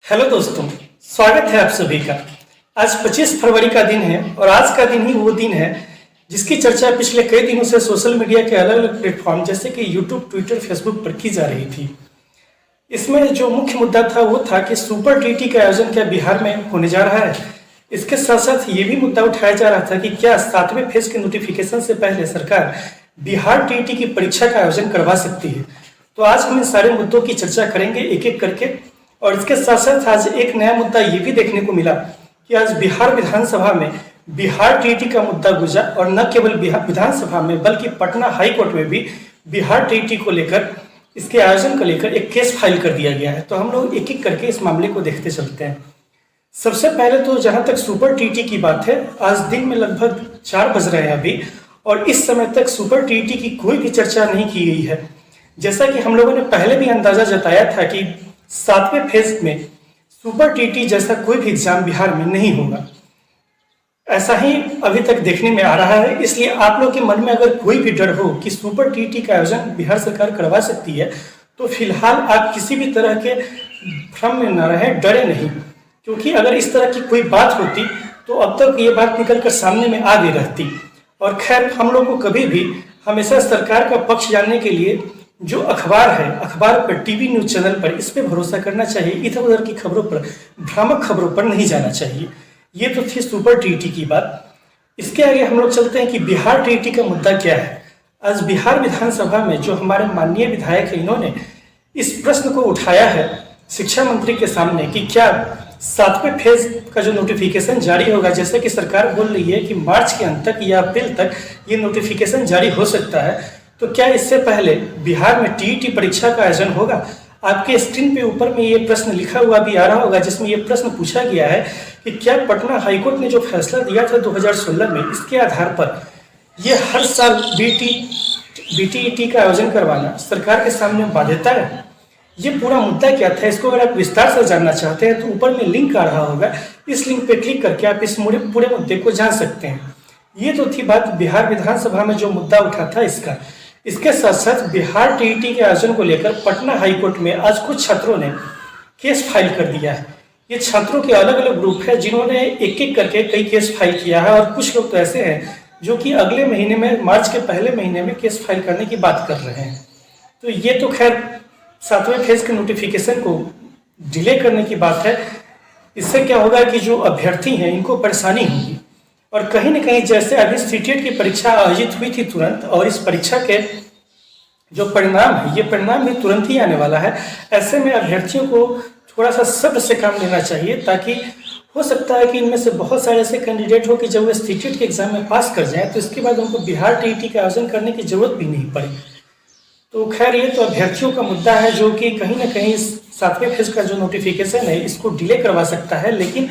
Hello दोस्तों, स्वागत है आप सभी का। आज 25 फरवरी का दिन है और आज का दिन ही वो दिन है जिसकी चर्चा पिछले कई दिनों से सोशल मीडिया के अलग अलग प्लेटफॉर्म जैसे कि यूट्यूब, ट्विटर, फेसबुक पर की जा रही थी। इसमें जो मुख्य मुद्दा था वो था कि सुपर टीटी का आयोजन क्या बिहार में होने जा रहा है। इसके साथ साथ ये भी मुद्दा उठाया जा रहा था कि क्या 7वें फेज के नोटिफिकेशन से पहले सरकार बिहार टीटी की परीक्षा का आयोजन करवा सकती है। तो आज हम इन सारे मुद्दों की चर्चा करेंगे एक एक करके। और इसके साथ साथ आज एक नया मुद्दा ये भी देखने को मिला कि आज बिहार विधानसभा में बिहार टीटी का मुद्दा गुंजा और न केवल बिहार विधानसभा में बल्कि पटना हाई कोर्ट में भी बिहार टीटी को लेकर, इसके आयोजन को लेकर एक केस फाइल कर दिया गया है। तो हम लोग एक एक करके इस मामले को देखते चलते हैं। सबसे पहले तो जहां तक सुपर टीटी की बात है, आज दिन में लगभग 4 बज रहे हैं अभी और इस समय तक सुपर टीटी की कोई भी चर्चा नहीं की गई है। जैसा कि हम लोगों ने पहले भी अंदाजा जताया था कि 7वें फेज में सुपर टीटी जैसा कोई भी एग्जाम बिहार में नहीं होगा, ऐसा ही अभी तक देखने में आ रहा है। इसलिए आप लोग के मन में अगर कोई भी डर हो कि सुपर टीटी का आयोजन बिहार सरकार करवा सकती है तो फिलहाल आप किसी भी तरह के भ्रम में न रहें, डरे नहीं। क्योंकि अगर इस तरह की कोई बात होती तो अब तक ये बात निकल कर सामने में आ गई रहती। और खैर, हम लोग को कभी भी हमेशा सरकार का पक्ष जानने के लिए जो अखबार है, अखबार पर, टीवी न्यूज चैनल पर, इस पे भरोसा करना चाहिए। इधर उधर की खबरों पर, भ्रामक खबरों पर नहीं जाना चाहिए। ये तो थी सुपर टीटी की बात। इसके आगे हम लोग चलते हैं कि बिहार टीटी का मुद्दा क्या है। आज बिहार विधानसभा में जो हमारे माननीय विधायक है, इन्होंने इस प्रश्न को उठाया है शिक्षा मंत्री के सामने कि क्या 7वें फेज का जो नोटिफिकेशन जारी होगा, जैसे कि सरकार बोल रही है कि मार्च के अंत तक या अप्रैल तक ये नोटिफिकेशन जारी हो सकता है, तो क्या इससे पहले बिहार में टीईटी परीक्षा का आयोजन होगा। आपके स्क्रीन पे ऊपर में ये प्रश्न लिखा हुआ भी आ रहा होगा, जिसमें ये प्रश्न पूछा गया है कि क्या पटना हाईकोर्ट ने जो फैसला दिया था 2016 में, इसके आधार पर ये हर साल बीटीईटी का आयोजन करवाना सरकार के सामने बाध्यता है। ये पूरा मुद्दा क्या था, इसको अगर आप विस्तार से जानना चाहते हैं तो ऊपर में लिंक आ रहा होगा, इस लिंक पे क्लिक करके आप इस पूरे मुद्दे को जान सकते हैं। ये तो थी बात बिहार विधानसभा में जो मुद्दा उठा था इसका। इसके साथ साथ बिहार टीईटी के आयोजन को लेकर पटना हाईकोर्ट में आज कुछ छात्रों ने केस फाइल कर दिया है। ये छात्रों के अलग अलग ग्रुप है जिन्होंने एक एक करके कई केस फाइल किया है और कुछ लोग तो ऐसे हैं जो कि अगले महीने में, मार्च के पहले महीने में केस फाइल करने की बात कर रहे हैं। तो ये तो खैर 7वें फेज के नोटिफिकेशन को डिले करने की बात है। इससे क्या होगा कि जो अभ्यर्थी हैं इनको परेशानी होगी और कहीं न कहीं जैसे अभी सीटेट की परीक्षा आयोजित हुई थी तुरंत, और इस परीक्षा के जो परिणाम है, ये परिणाम भी तुरंत ही आने वाला है। ऐसे में अभ्यर्थियों को थोड़ा सा सब्र से काम लेना चाहिए, ताकि हो सकता है कि इनमें से बहुत सारे ऐसे कैंडिडेट हो कि जब वे सीटेट के एग्जाम में पास कर जाएं तो इसके बाद उनको बिहार टीईटी का आयोजन करने की जरूरत भी नहीं पड़ी। तो खैर, ये तो अभ्यर्थियों का मुद्दा है जो कि कहीं ना कहीं 7वें फेज का जो नोटिफिकेशन है इसको डिले करवा सकता है। लेकिन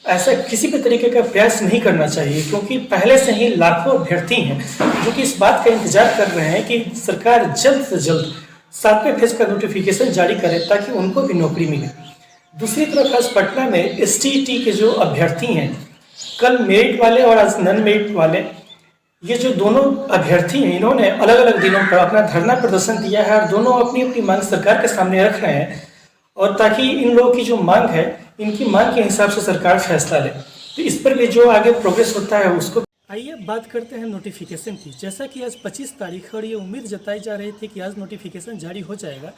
ऐसा किसी भी तरीके का प्रयास नहीं करना चाहिए, क्योंकि पहले से ही लाखों अभ्यर्थी हैं जो कि इस बात का इंतजार कर रहे हैं कि सरकार जल्द से जल्द 7वें फेज का नोटिफिकेशन जारी करे ताकि उनको भी नौकरी मिले। दूसरी तरफ आज पटना में एसटीईटी के जो अभ्यर्थी हैं, कल मेरिट वाले और आज नॉन मेरिट वाले, ये जो दोनों अभ्यर्थी हैं, इन्होंने अलग अलग दिनों पर अपना धरना प्रदर्शन दिया है और दोनों अपनी अपनी मांग सरकार के सामने रख रहे हैं, और ताकि इन लोगों की जो मांग है, इनकी मांग के हिसाब से सरकार फैसला ले। तो इस पर भी जो आगे प्रोग्रेस होता है उसको। आइए बात करते हैं नोटिफिकेशन की। जैसा कि आज 25 तारीख है और ये उम्मीद जताई जा रही थी कि आज नोटिफिकेशन जारी हो जाएगा,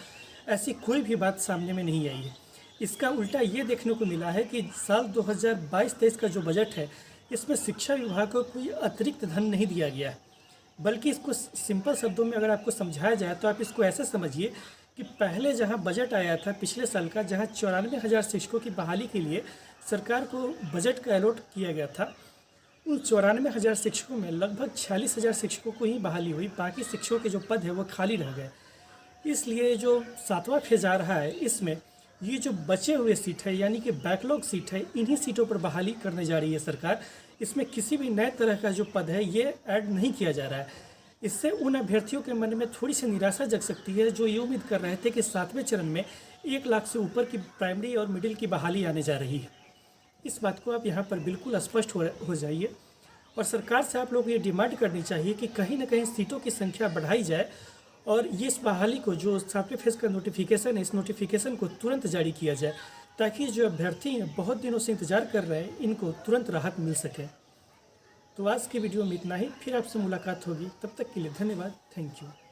ऐसी कोई भी बात सामने में नहीं आई है। इसका उल्टा ये देखने को मिला है कि साल 2022-23 का जो बजट है, इसमें शिक्षा विभाग को कोई अतिरिक्त धन नहीं दिया गया है, बल्कि इसको सिंपल शब्दों में अगर आपको समझाया जाए तो आप इसको ऐसे समझिए कि पहले जहां बजट आया था पिछले साल का, जहां 94,000 शिक्षकों की बहाली के लिए सरकार को बजट का अलॉट किया गया था, उन 94,000 शिक्षकों में लगभग 46,000 शिक्षकों को ही बहाली हुई। बाकी शिक्षकों के जो पद है वो खाली रह गए। इसलिए जो 7वां फेज आ रहा है, इसमें ये जो बचे हुए सीट है, यानी कि बैकलॉग सीट है, इन्हीं सीटों पर बहाली करने जा रही है सरकार। इसमें किसी भी नए तरह का जो पद है ये ऐड नहीं किया जा रहा है। इससे उन अभ्यर्थियों के मन में थोड़ी सी निराशा जग सकती है जो ये उम्मीद कर रहे थे कि 7वें चरण में 1 लाख से ऊपर की प्राइमरी और मिडिल की बहाली आने जा रही है। इस बात को आप यहाँ पर बिल्कुल स्पष्ट हो जाइए और सरकार से आप लोग को ये डिमांड करनी चाहिए कि कहीं ना कहीं सीटों की संख्या बढ़ाई जाए और ये इस बहाली को, जो 7वें फेज का नोटिफिकेशन है, इस नोटिफिकेशन को तुरंत जारी किया जाए, ताकि जो अभ्यर्थी हैं बहुत दिनों से इंतज़ार कर रहे हैं इनको तुरंत राहत मिल सके। तो आज की वीडियो में इतना ही, फिर आपसे मुलाकात होगी, तब तक के लिए धन्यवाद, थैंक यू।